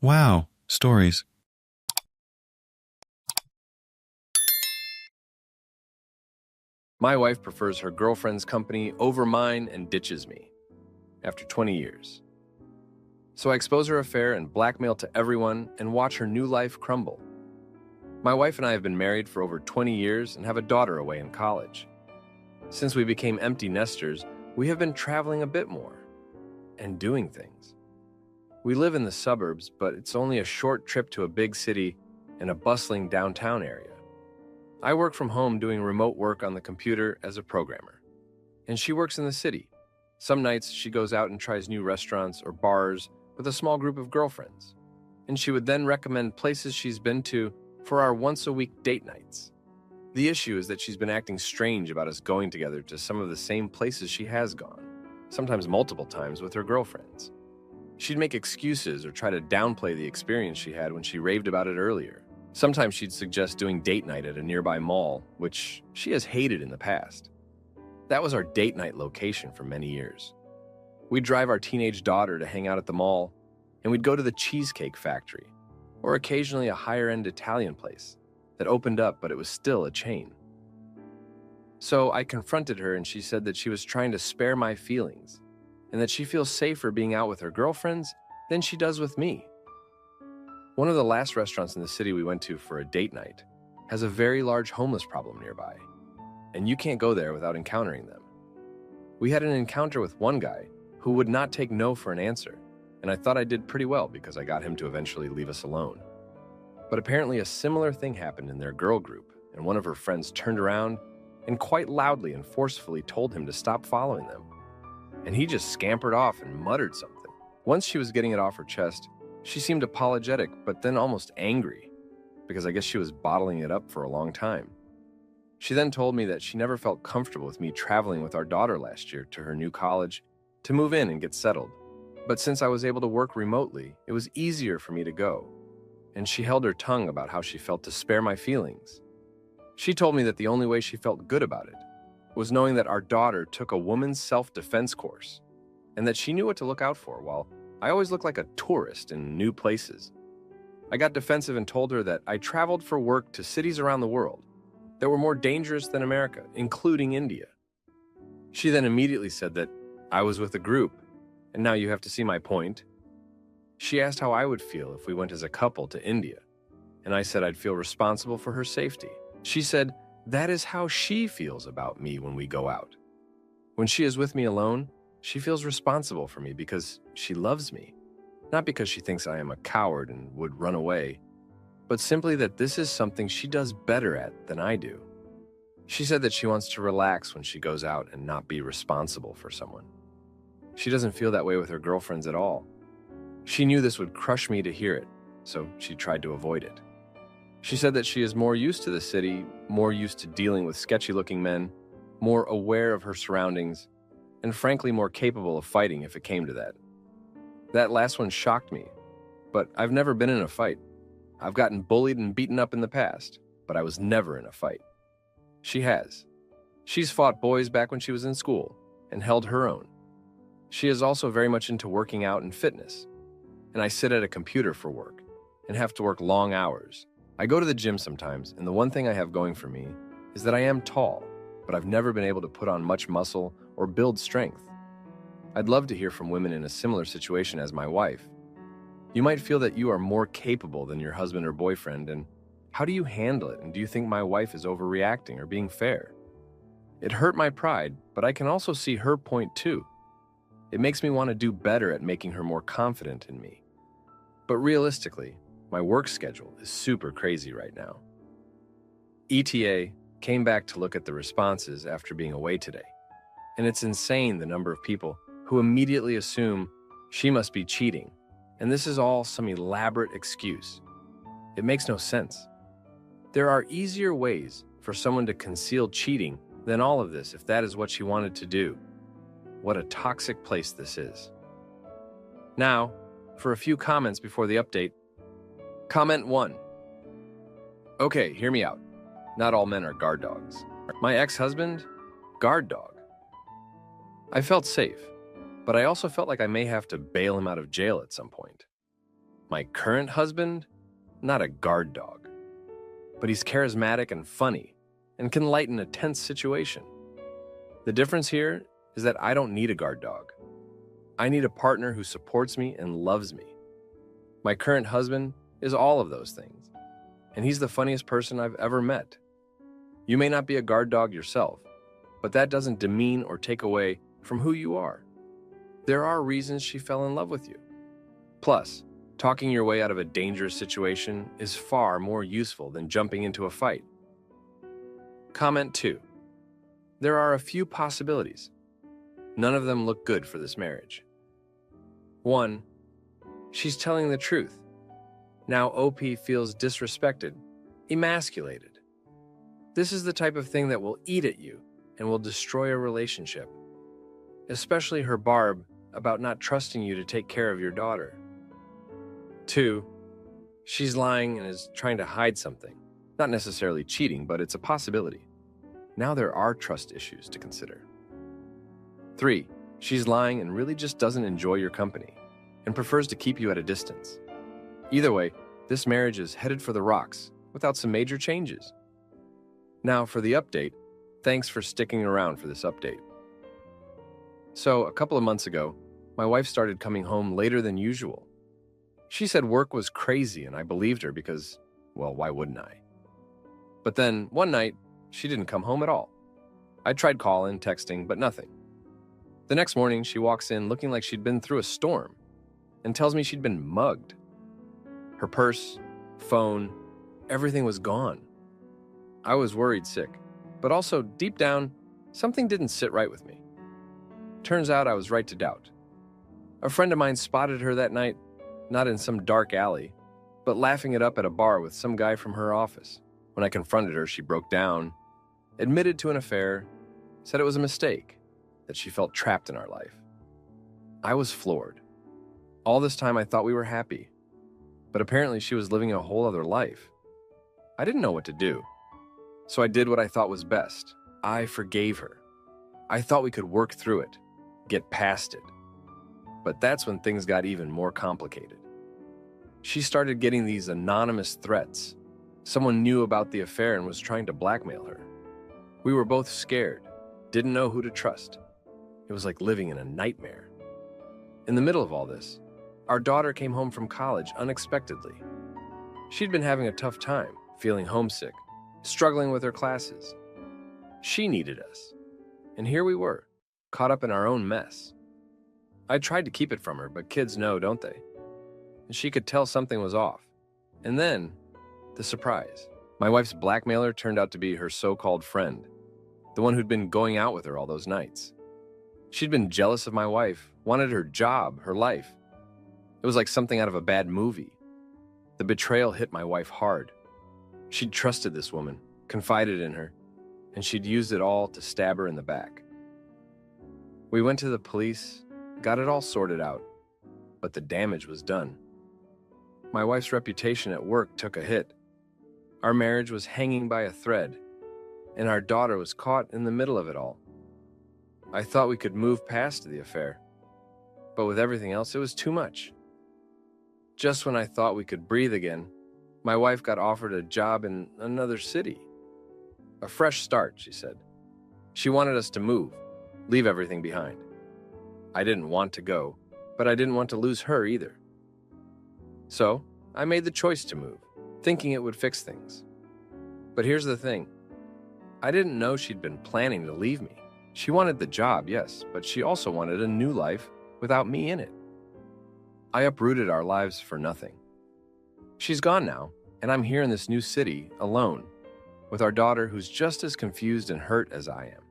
Wow, stories. My wife prefers her girlfriend's company over mine and ditches me after 20 years. So I expose her affair and blackmail to everyone and watch her new life crumble. My wife and I have been married for over 20 years and have a daughter away in college. Since we became empty nesters, we have been traveling a bit more and doing things. We live in the suburbs, but it's only a short trip to a big city and a bustling downtown area. I work from home doing remote work on the computer as a programmer, and she works in the city. Some nights she goes out and tries new restaurants or bars with a small group of girlfriends, and she would then recommend places she's been to for our once-a-week date nights. The issue is that she's been acting strange about us going together to some of the same places she has gone, sometimes multiple times with her girlfriends. She'd make excuses or try to downplay the experience she had when she raved about it earlier. Sometimes she'd suggest doing date night at a nearby mall, which she has hated in the past. That was our date night location for many years. We'd drive our teenage daughter to hang out at the mall, and we'd go to the Cheesecake Factory, or occasionally a higher-end Italian place that opened up, but it was still a chain. So I confronted her, and she said that she was trying to spare my feelings, and that she feels safer being out with her girlfriends than she does with me. One of the last restaurants in the city we went to for a date night has a very large homeless problem nearby, and you can't go there without encountering them. We had an encounter with one guy who would not take no for an answer, and I thought I did pretty well because I got him to eventually leave us alone. But apparently a similar thing happened in their girl group, and one of her friends turned around and quite loudly and forcefully told him to stop following them. And he just scampered off and muttered something. Once she was getting it off her chest, she seemed apologetic, but then almost angry, because I guess she was bottling it up for a long time. She then told me that she never felt comfortable with me traveling with our daughter last year to her new college to move in and get settled. But since I was able to work remotely, it was easier for me to go. And she held her tongue about how she felt to spare my feelings. She told me that the only way she felt good about it was knowing that our daughter took a woman's self-defense course and that she knew what to look out for, while I always looked like a tourist in new places. I got defensive and told her that I traveled for work to cities around the world that were more dangerous than America, including India. She then immediately said that I was with a group, and now you have to see my point. She asked how I would feel if we went as a couple to India, and I said I'd feel responsible for her safety. She said that is how she feels about me when we go out. When she is with me alone, she feels responsible for me because she loves me, not because she thinks I am a coward and would run away, but simply that this is something she does better at than I do. She said that she wants to relax when she goes out and not be responsible for someone. She doesn't feel that way with her girlfriends at all. She knew this would crush me to hear it, so she tried to avoid it. She said that she is more used to the city, more used to dealing with sketchy-looking men, more aware of her surroundings, and frankly more capable of fighting if it came to that. That last one shocked me, but I've never been in a fight. I've gotten bullied and beaten up in the past, but I was never in a fight. She has. She's fought boys back when she was in school and held her own. She is also very much into working out and fitness, and I sit at a computer for work and have to work long hours. I go to the gym sometimes, and the one thing I have going for me is that I am tall, but I've never been able to put on much muscle or build strength. I'd love to hear from women in a similar situation as my wife. You might feel that you are more capable than your husband or boyfriend, and how do you handle it, and do you think my wife is overreacting or being fair? It hurt my pride, but I can also see her point too. It makes me want to do better at making her more confident in me. But realistically, my work schedule is super crazy right now. ETA came back to look at the responses after being away today, and it's insane the number of people who immediately assume she must be cheating, and this is all some elaborate excuse. It makes no sense. There are easier ways for someone to conceal cheating than all of this if that is what she wanted to do. What a toxic place this is. Now, for a few comments before the update. Comment 1. Okay, hear me out. Not all men are guard dogs. My ex-husband, guard dog. I felt safe, but I also felt like I may have to bail him out of jail at some point. My current husband? Not a guard dog. But he's charismatic and funny and can lighten a tense situation. The difference here is that I don't need a guard dog. I need a partner who supports me and loves me. My current husband is all of those things, and he's the funniest person I've ever met. You may not be a guard dog yourself, but that doesn't demean or take away from who you are. There are reasons she fell in love with you. Plus, talking your way out of a dangerous situation is far more useful than jumping into a fight. Comment 2. There are a few possibilities. None of them look good for this marriage. 1. She's telling the truth. Now OP feels disrespected, emasculated. This is the type of thing that will eat at you and will destroy a relationship, especially her barb about not trusting you to take care of your daughter. 2. She's lying and is trying to hide something. Not necessarily cheating, but it's a possibility. Now there are trust issues to consider. 3. She's lying and really just doesn't enjoy your company and prefers to keep you at a distance. Either way, this marriage is headed for the rocks without some major changes. Now for the update. Thanks for sticking around for this update. So, a couple of months ago, my wife started coming home later than usual. She said work was crazy, and I believed her because, well, why wouldn't I? But then, one night, she didn't come home at all. I tried calling, texting, but nothing. The next morning, she walks in looking like she'd been through a storm and tells me she'd been mugged. Her purse, phone, everything was gone. I was worried sick, but also, deep down, something didn't sit right with me. Turns out I was right to doubt. A friend of mine spotted her that night, not in some dark alley, but laughing it up at a bar with some guy from her office. When I confronted her, she broke down, admitted to an affair, said it was a mistake, that she felt trapped in our life. I was floored. All this time I thought we were happy, but apparently she was living a whole other life. I didn't know what to do, so I did what I thought was best. I forgave her. I thought we could work through it, get past it. But that's when things got even more complicated. She started getting these anonymous threats. Someone knew about the affair and was trying to blackmail her. We were both scared, didn't know who to trust. It was like living in a nightmare. In the middle of all this, our daughter came home from college unexpectedly. She'd been having a tough time, feeling homesick, struggling with her classes. She needed us. And here we were, caught up in our own mess. I tried to keep it from her, but kids know, don't they? And she could tell something was off. And then, the surprise. My wife's blackmailer turned out to be her so-called friend, the one who'd been going out with her all those nights. She'd been jealous of my wife, wanted her job, her life. It was like something out of a bad movie. The betrayal hit my wife hard. She'd trusted this woman, confided in her, and she'd used it all to stab her in the back. We went to the police, got it all sorted out, but the damage was done. My wife's reputation at work took a hit. Our marriage was hanging by a thread, and our daughter was caught in the middle of it all. I thought we could move past the affair, but with everything else, it was too much. Just when I thought we could breathe again, my wife got offered a job in another city. A fresh start, she said. She wanted us to move, leave everything behind. I didn't want to go, but I didn't want to lose her either. So, I made the choice to move, thinking it would fix things. But here's the thing. I didn't know she'd been planning to leave me. She wanted the job, yes, but she also wanted a new life without me in it. I uprooted our lives for nothing. She's gone now, and I'm here in this new city, alone, with our daughter who's just as confused and hurt as I am.